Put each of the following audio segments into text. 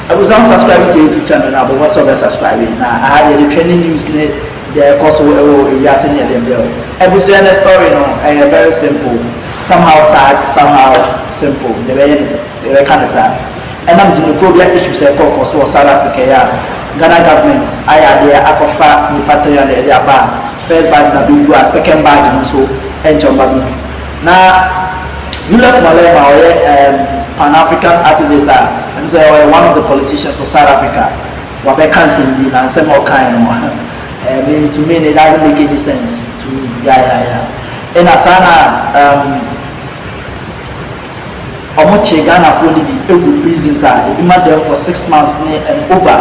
I was unsubscribing to YouTube channel now, but what's over subscribing? Now I had the training news the course we are seeing them there. I was saying the story, very simple, somehow sad, somehow simple. They were kind of sad. And I'm xenophobia issues I call also South Africa. Yeah, Ghana government, I had the Akofa, the Patria, the bar. First bag na bibu, second bag and so enter baby. Now Julius Malema, Pan-African activist, and so one of the politicians for South Africa. What they can't see and some more kind of to me it doesn't make any sense to in Asana Omoche Ghana fully be able prisons are if you them for 6 months and over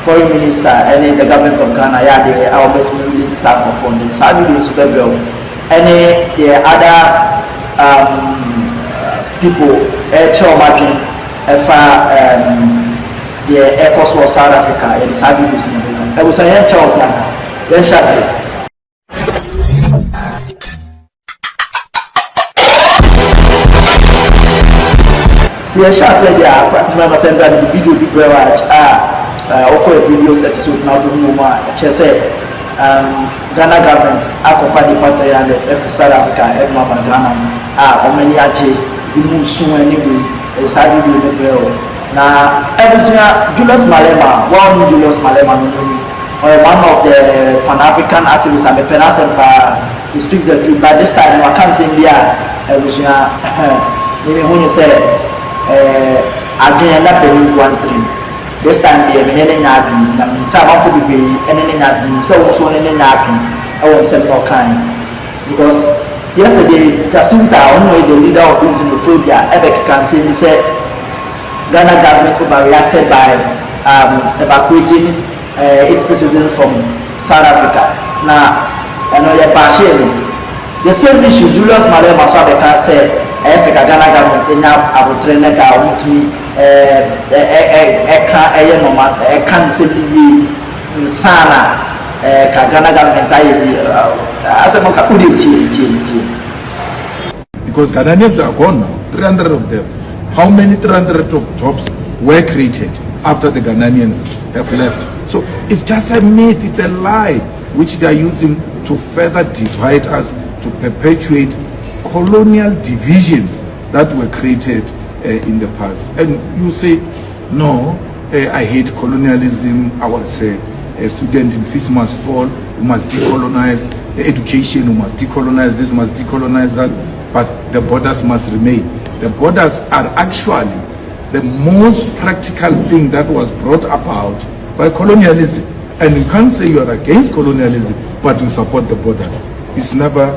foreign minister and the government of Ghana they are bet to release this out of fund the Saudi super bill any the other people chair margin the air cost was South Africa and the Saudi business I was a chair Ghana then shall say see I shall say there remember saying that the video big well okay previous episode now do more I say Ghana government akofa the party and the South Africa and Ghana how many aje imu sun anyway Saudi do the bill na everything Julius Malema Julius Malema one of the Pan-African activists and the Penasempa he speak the truth but this time I can't say there everything maybe when you say again that penny one thing this time they many nabi na some of the be any nabi so also any nabi I want some more kind because yesterday Jacinta one the leader of xenophobia Ebek can say he said Ghana government overreacted by evacuating its citizens from South Africa now I know you're partially the same issue Julius Malema said as a Ghana government enough I would train a guy to can't simply sana Ghana government as a because Ghanaians are gone now, 300 of them. How many 300 of jobs were created after the Ghanaians have left? So it's just a myth, it's a lie which they are using to further divide us, to perpetuate colonial divisions that were created in the past. And you say, no, I hate colonialism. I was a student in fees must fall, we must decolonize education, we must decolonize this, we must decolonize that, but the borders must remain. The borders are actually the most practical thing that was brought about by colonialism. And you can't say you are against colonialism, but you support the borders. It's never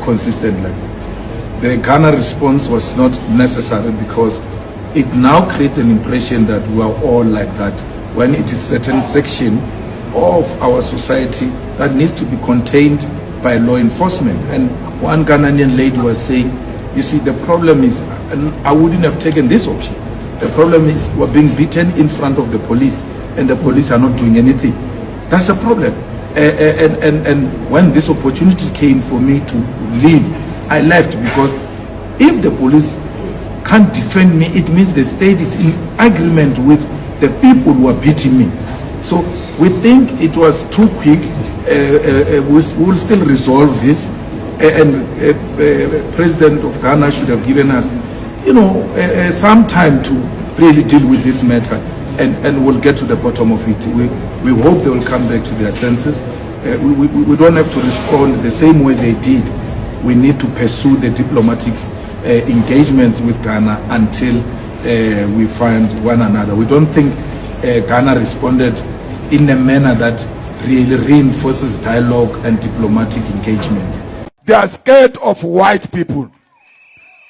consistent like that. The Ghana response was not necessary because it now creates an impression that we are all like that, when it is certain section of our society that needs to be contained by law enforcement. And one Ghanaian lady was saying, you see, the problem is, and I wouldn't have taken this option, the problem is we're being beaten in front of the police and the police are not doing anything. That's a problem. And when this opportunity came for me to leave, I left because if the police can't defend me, it means the state is in agreement with the people who are beating me. So we think it was too quick. We'll still resolve this. And President of Ghana should have given us, some time to really deal with this matter. And we'll get to the bottom of it. We hope they will come back to their senses. We don't have to respond the same way they did. We need to pursue the diplomatic engagements with Ghana until we find one another. We don't think Ghana responded in a manner that really reinforces dialogue and diplomatic engagement. They are scared of white people.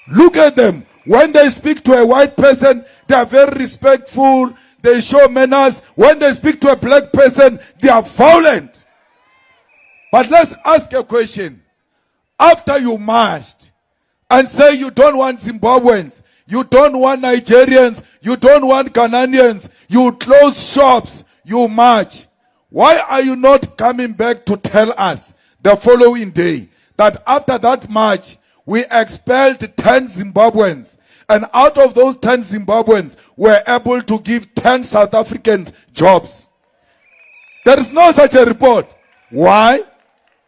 Look at them. When they speak to a white person, they are very respectful. They show manners. When they speak to a black person, they are violent. But let's ask a question. After you marched and say you don't want Zimbabweans, you don't want Nigerians, you don't want Ghanaians, you close shops, you march. Why are you not coming back to tell us the following day that after that march, we expelled 10 Zimbabweans And out of those 10 Zimbabweans, were able to give 10 South Africans jobs. There is no such a report. Why?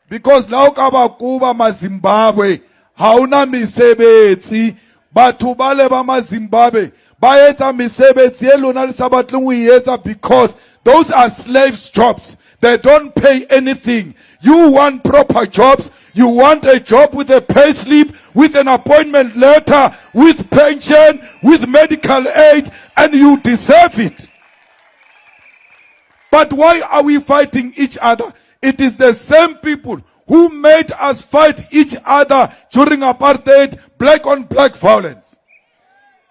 Because now kaba kuba ma Zimbabwe, hauna misebetsi, batho bale ba ma Zimbabwe, ba etsa mesebetsi e lona le sa batleng ho e etsa because those are slaves jobs. They don't pay anything. You want proper jobs. You want a job with a pay slip, with an appointment letter, with pension, with medical aid, and you deserve it. But why are we fighting each other? It is the same people who made us fight each other during apartheid, black on black violence.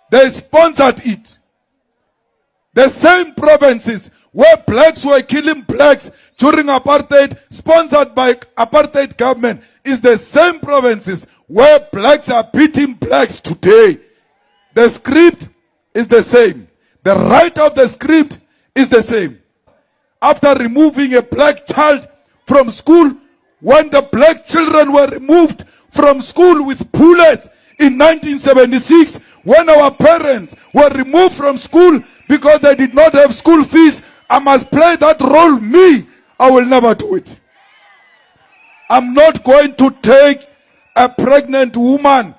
They sponsored it. The same provinces where blacks were killing blacks during apartheid, sponsored by apartheid government, is the same provinces where blacks are beating blacks today. The script is the same. The writer of the script is the same. After removing a black child from school, when the black children were removed from school with bullets in 1976, when our parents were removed from school because they did not have school fees, I must play that role. Me, I will never do it. I'm not going to take a pregnant woman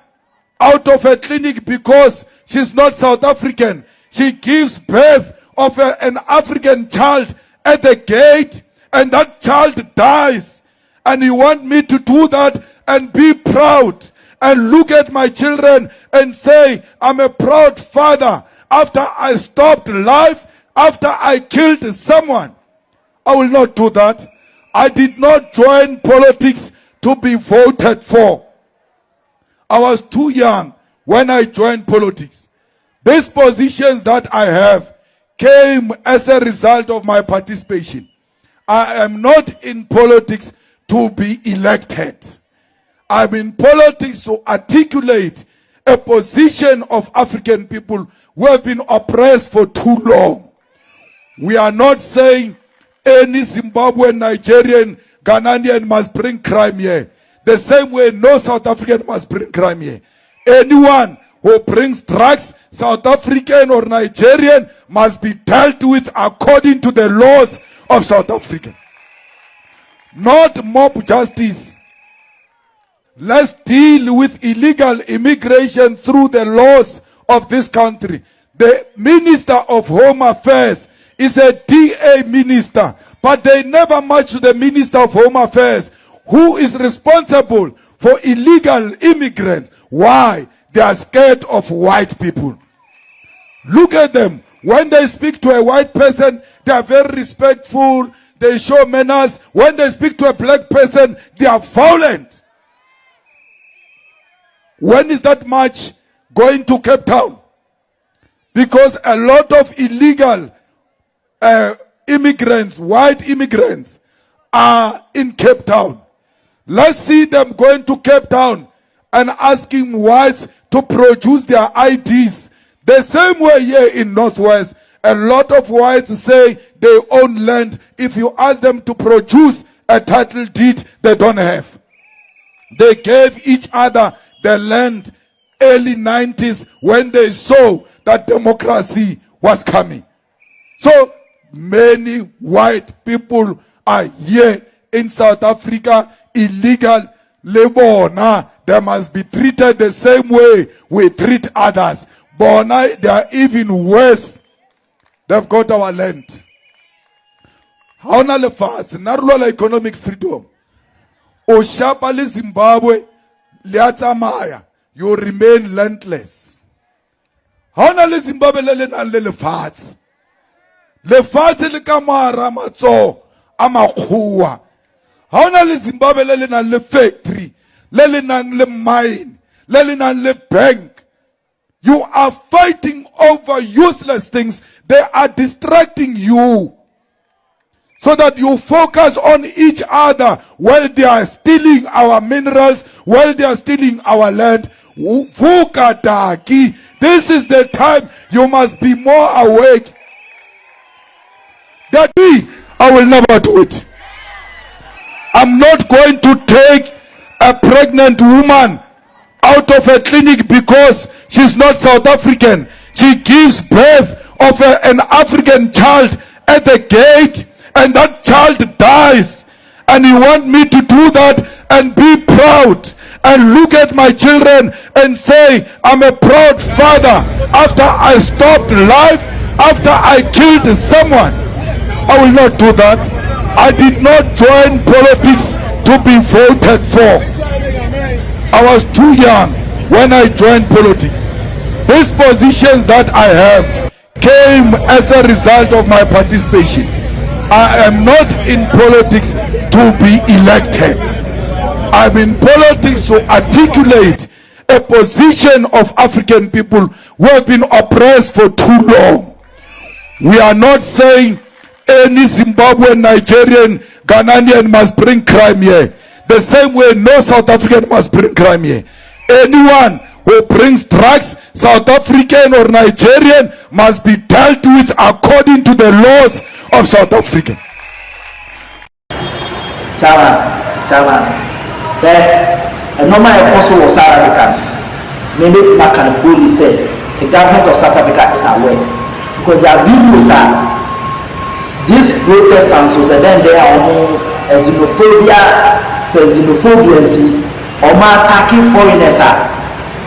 out of a clinic because she's not South African. She gives birth of an African child at the gate, and that child dies. And you want me to do that and be proud and look at my children and say, I'm a proud father after I stopped life, after I killed someone? I will not do that. I did not join politics to be voted for. I was too young when I joined politics. These positions that I have came as a result of my participation. I am not in politics to be elected. I'm in politics to articulate a position of African people who have been oppressed for too long. We are not saying any Zimbabwean, Nigerian, Ghanaian must bring crime here. The same way no South African must bring crime here. Anyone who brings drugs, South African or Nigerian, must be dealt with according to the laws of South Africa. Not mob justice. Let's deal with illegal immigration through the laws of this country. The Minister of Home Affairs is a DA minister, but they never match to the Minister of Home Affairs, who is responsible for illegal immigrants. Why? They are scared of white people. Look at them. When they speak to a white person, they are very respectful. They show manners. When they speak to a black person, they are violent. When is that march going to Cape Town? Because a lot of illegal immigrants, white immigrants, are in Cape Town. Let's see them going to Cape Town and asking whites to produce their IDs. The same way here in Northwest, a lot of whites say they own land. If you ask them to produce a title deed, they don't have. They gave each other the land early 90s when they saw that democracy was coming. So many white people are here in South Africa, illegal labor. They must be treated the same way we treat others. But they are even worse. They've got our land. How na le fast? Narula economic freedom. O shapa le Zimbabwe le you remain landless. How na le Zimbabwe le nang le lefatshe? Lefatshe le kamara matso a makgowa. How na le Zimbabwe le nang le factory, le nang le mine, le nang le bank? You are fighting over useless things. They are distracting you so that you focus on each other while they are stealing our minerals, while they are stealing our land. Vukataki. This is the time you must be more awake. That I will never do it. I'm not going to take a pregnant woman out of a clinic because she's not South African. She gives birth of an African child at the gate, and that child dies. And you want me to do that and be proud and look at my children and say, I'm a proud father after I stopped life, after I killed someone? I will not do that. I did not join politics to be voted for. I was too young when I joined politics. These positions that I have came as a result of my participation. I am not in politics to be elected. I'm in politics to articulate a position of African people who have been oppressed for too long. We are not saying any Zimbabwean, Nigerian, Ghanaian must bring crime here. The same way no South African must bring crime here. Anyone who brings drugs, South African or Nigerian, must be dealt with according to the laws of South Africa. Chairman, the normal apostle of South Africa, maybe Macan Bully said, the government of South Africa is aware. Because their videos are, these protestants who said then they are xenophobia, xenophobia, or attacking foreigners.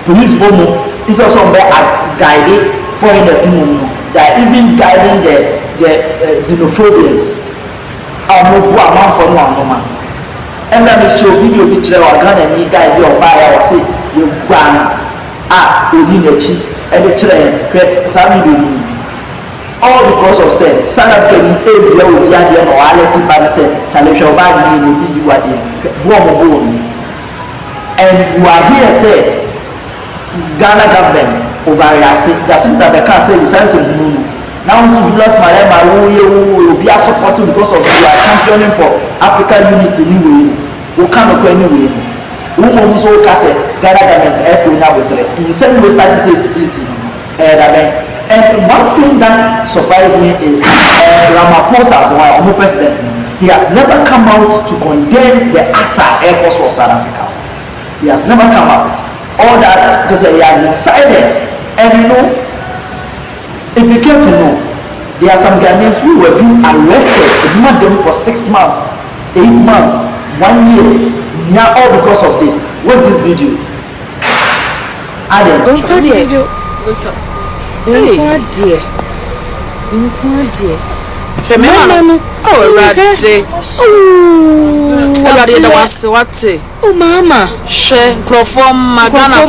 Police FOMO is also guiding foreigners. They are even guiding the xenophobians. And let me show video picture of Ghana and guy your buyer or say you ban Udinachi and the train creates Sami. All because of say South African will be the no ality by say Talesha Bani will be you are there. And you are here say Ghana government overreacting. The system the can say besides now Julius Malema will be supported because of you are championing for African unity anyway. We cannot go anyway. We also say Ghana government SKONTVGH. You said we started to say and one thing that surprised me is Ramaphosa as well, our president. He has never come out to condemn the actor Air Force for South Africa. He has never come out. All that because he has been silent. And you know, if you care to know, there are some Ghanaians who were being arrested, them for 6 months, 8 months, 1 year. Now all because of this. What is this video? Adam. Oh, mama. She perform Magana.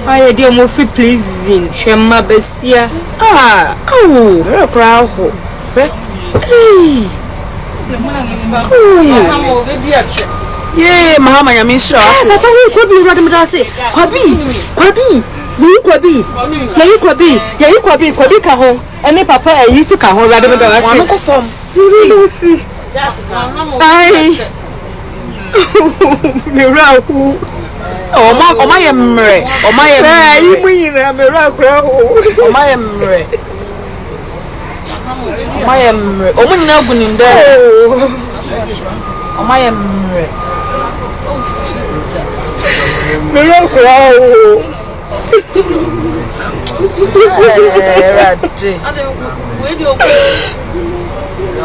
I dear Mofi pleasing. Shema Bessia. Very proud. Yeah, Mama, I mean, sure. I could be rather than say, Kwabi. You could be. Yeah, you could be Caho. And if Papa used to Caho rather than one form. Miracle. Oh, my emre. Oh, my emre. You mean a miracle. Oh, my emre. My emre. Oh, my noble in there. Oh, my emre. Miracle.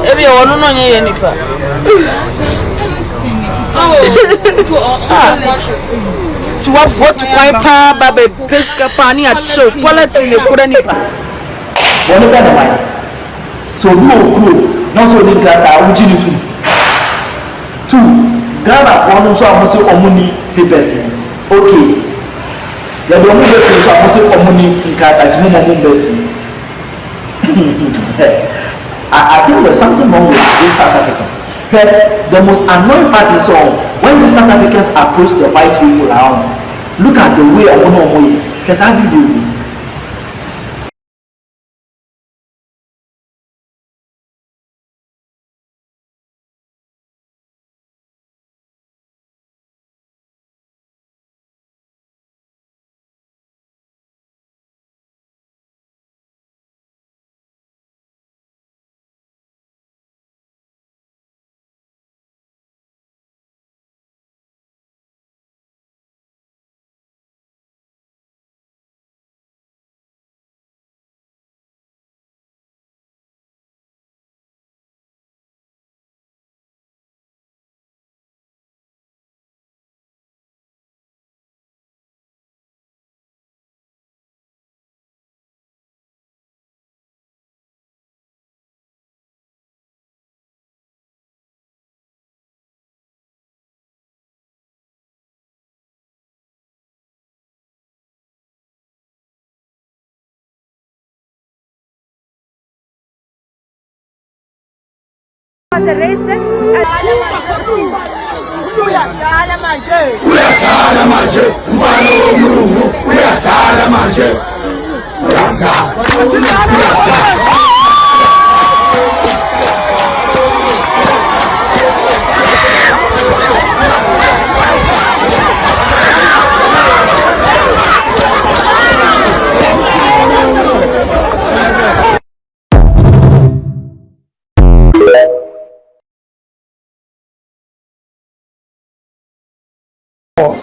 Ebi o no no nye nipa. To what kwai pa ba be pesca pani a show quality le kura nipa. Woni ba na mai. So no kuro, no so ni gata uji ni tu. Two, Ghana for no so amosi omuni papers. Okay. The only way to so amosi omuni nkata jimu mo be. I think there's something wrong with these South Africans. But the most annoying part is when the South Africans approach the white people around, look at the way I want to know. Because how do you do?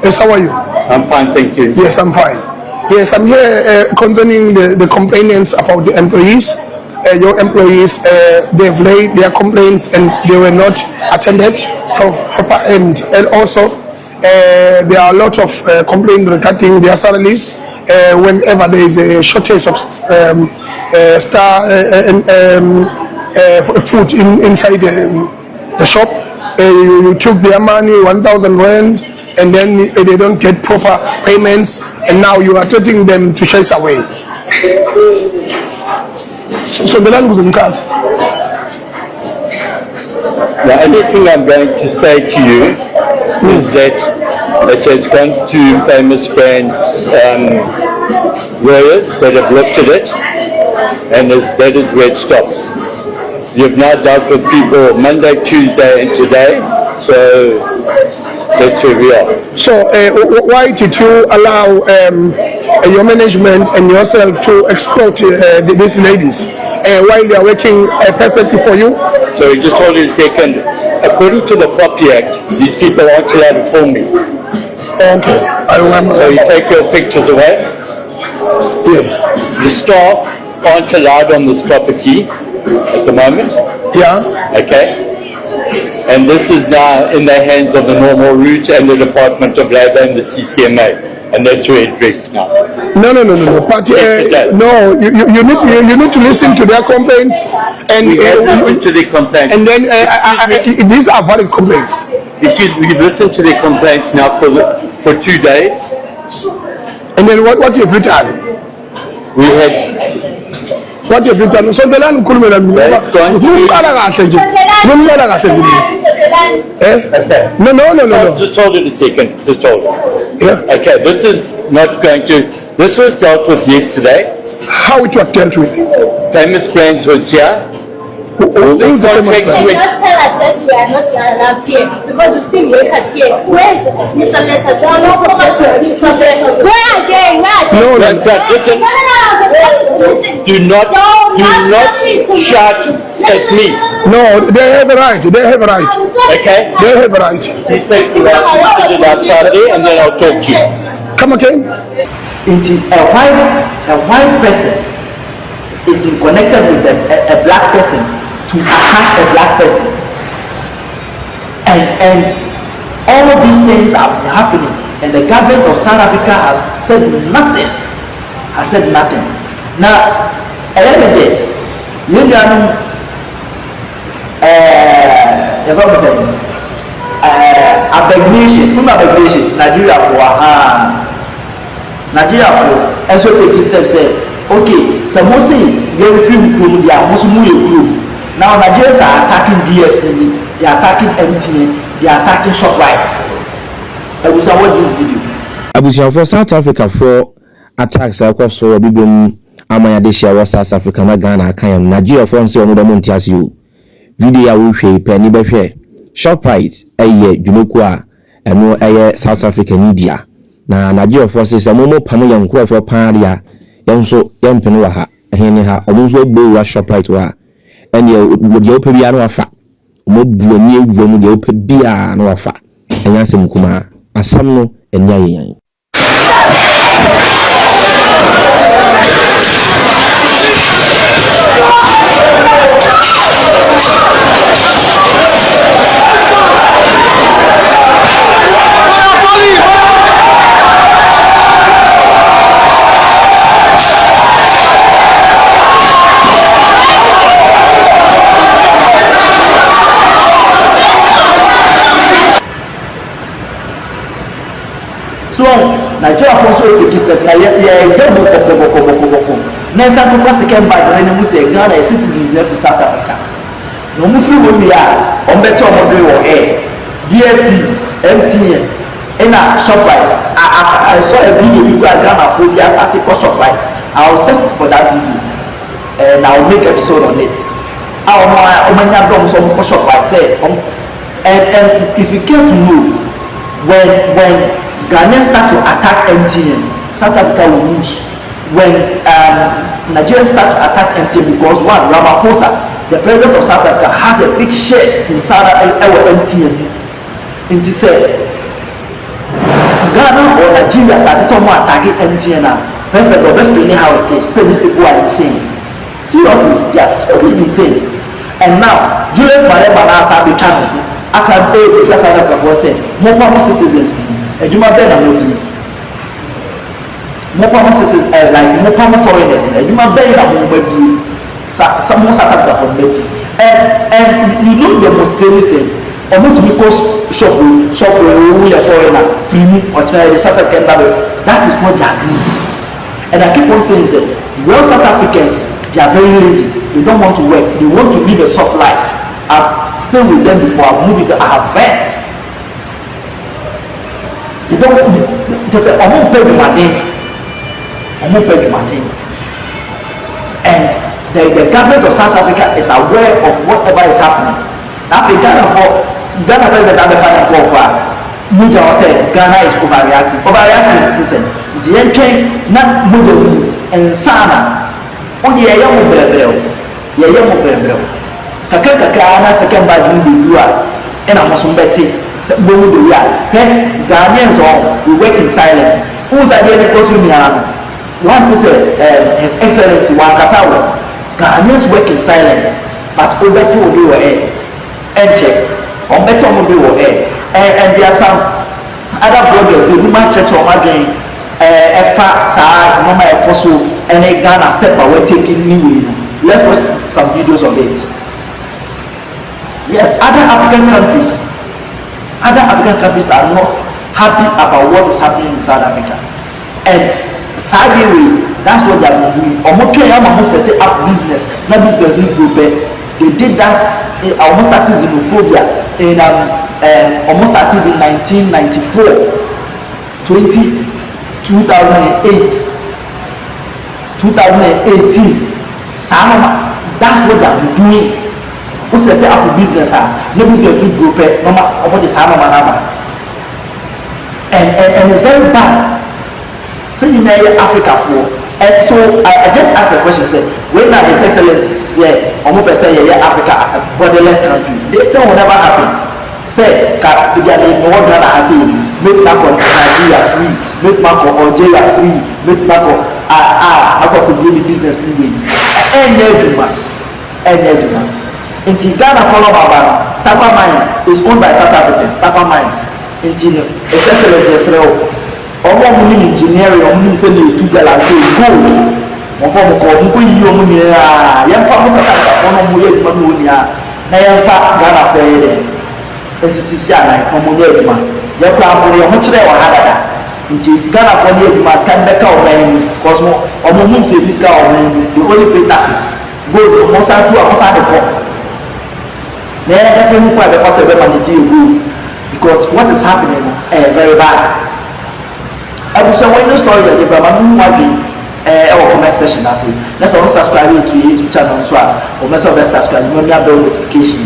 Yes, how are you? I'm fine, thank you. Yes, I'm fine. Yes, I'm here concerning the complainants about the employees. Your employees, they've laid their complaints and they were not attended proper and also there are a lot of complaints regarding their salaries whenever there is a shortage of food inside the shop. You took their money, 1,000 rand, and then they don't get proper payments, and now you are threatening them to chase away. So the land was in cars. The only thing I'm going to say to you is that it has gone to Famous Brands lawyers that have looked at it, and that is where it stops. You've now dealt with people Monday, Tuesday, and today, so that's where we are. So why did you allow your management and yourself to exploit these ladies while they are working perfectly for you? So just hold it a second. According to the Property Act, these people aren't allowed to film me. Okay, I remember. So you take your pictures away. Yes. The staff aren't allowed on this property at the moment. Yeah. Okay. And this is now in the hands of the normal route and the Department of Labour and the CCMA. And that's where it rests now. No. But no, you need to listen to their complaints, and We have listened to their complaints. and then these are valid complaints. We've listened to their complaints now for 2 days. And then what have you done? We had What have you done? So the land could No. Just hold it a second. Just hold it. Yeah. Okay, this is not going to. This was dealt with yesterday. How it was dealt with? Famous Brands was here. Who is the famous Contracts brand? with- Not tell us that we are not allowed here because you still wake us here. Where is the dismissal letters? Where are they? Where are they? No. But listen, Listen. do not shout at me. No, they have a right. They have a right. Okay? They have a right. He said you have to put it outside there and then I'll talk to you. Come again. A white person is connected with a black person to attack a black person, and all these things are happening, and the government of South Africa has said nothing. Now, every day, you know, abbreviation, Nigeria for and so take this step say, okay, so most say you film group, they are most group. Now Nigerians are attacking DSTV, they are attacking MTN, they are attacking ShopRite. I will watch this video. Abusia for South Africa for attacks across so bibum amaya desia wa South Africa na Ghana kan Nigeria for nse ono dem ntiase yo. Video ya wo hwe pe ni be hwe. ShopRite eye dwumoku a eno eye South Africa media. Na Nigeria for say momo pam yanko for pan dia yanso yampene wa ha ehene ha omunso gbo wa ShopRite wa ene ye opa bia na wafa omo buo ni ewuo mu de opa bia na wafa enyasem kuma asam no enya yeyan. So Nigeria for so take step na yeah boko. Na sacrifice second bag na mu say Ghana citizens there for South Africa. na ɔmo firi wɔ wie a ɔmo bɛtɛ ɔmo de wɔ air DSTV MTN ɛna Shoprite I saw a video bi go Ghana for bi started for Shoprite I will search for that video and I will make episode on it ɔmo nya dɔm so ɔmo kɔ Shoprite sɛ and if you care to know when Ghanaians start to attack MTN South Africa will lose when Nigerians start to attack MTN because one Ramaphosa the president of South Africa has a big shares in South MTN nti sɛ Ghana or Nigeria start someone attacking MTN now president of feeling how it is say these people are insane seriously they are so insane and now Julius Malema now start becoming as a baby South Africa for say more citizens adwuma bɛn na mo bi more common citizens like more common foreigners adwuma bɛn na mo ba bi some South Africa for maybe and you know the most crazy thing omo to because shop we are foreigner free or China South African that is what they are doing and I keep on saying say well South Africans they are very lazy they don't want to work they want to live a soft life I've stayed with them before I move with them I have friends they don't just say omo pay my money and the government of South Africa is aware of whatever is happening now for Ghana president Abefana Kofa Muja said Ghana is overreacting system the NK not Muja and Sana only a young brebrel Kaka second by the and I'm also betting Ghanaians we work in silence who's idea because we want to say His Excellency Wankasawa Ghanaians work in silence but Obeti will do and check on better will do and there are some other bloggers they do my church or my dream Efa Sa Mama Apostle and a Ghana step away taking new let's watch some videos of it yes other African countries are not happy about what is happening in South Africa and sadly that's what they are doing almost set up business not business group they did that almost started xenophobia in almost started in 1994 2008 2018 that's what they are doing who set up a business no business group no about the and it's very bad say you know Africa for and so I just asked a question say when now His Excellency say Africa a borderless country this still will never happen say they no one Ghana has make back on Nigeria free make back on Algeria free make back on could do the business anyway and until Ghana follow Baba Tapa Mines is owned by South Africans Tapa Mines until His Excellency Israel ọmọ mu ni engineering ọmọ ni sẹ na etu galaxy gold wọn fọ mo kọ mo kọ yi ọmọ nyinaa yẹn fa mo sata nkafọ na mo yẹ edwuma na wọn nyinaa na yẹn fa Ghana fẹ yẹ dẹ esisisi anan ọmọ yẹ edwuma yẹ kọ amoro yẹ mo kyerɛ wɔ ha dada nti Ghana fọ ni edwuma sika bɛka ɔman yi cause mo ɔmo mu nsɛ bi sika ɔman yi they only pay taxes gold ɔmo san tu ɔmo san de kɔ na yɛn kɛse mu kɔ ɛbɛfa so ɛbɛma ne gye gold because what is happening very bad. So when you story that you have our comment section, I say, let's all subscribe to YouTube channel so or mess up subscribe, you may have bell notification.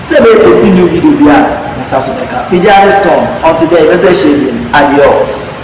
Say very posting new video, and subscribe. Video is gone. On today, let's say, adios.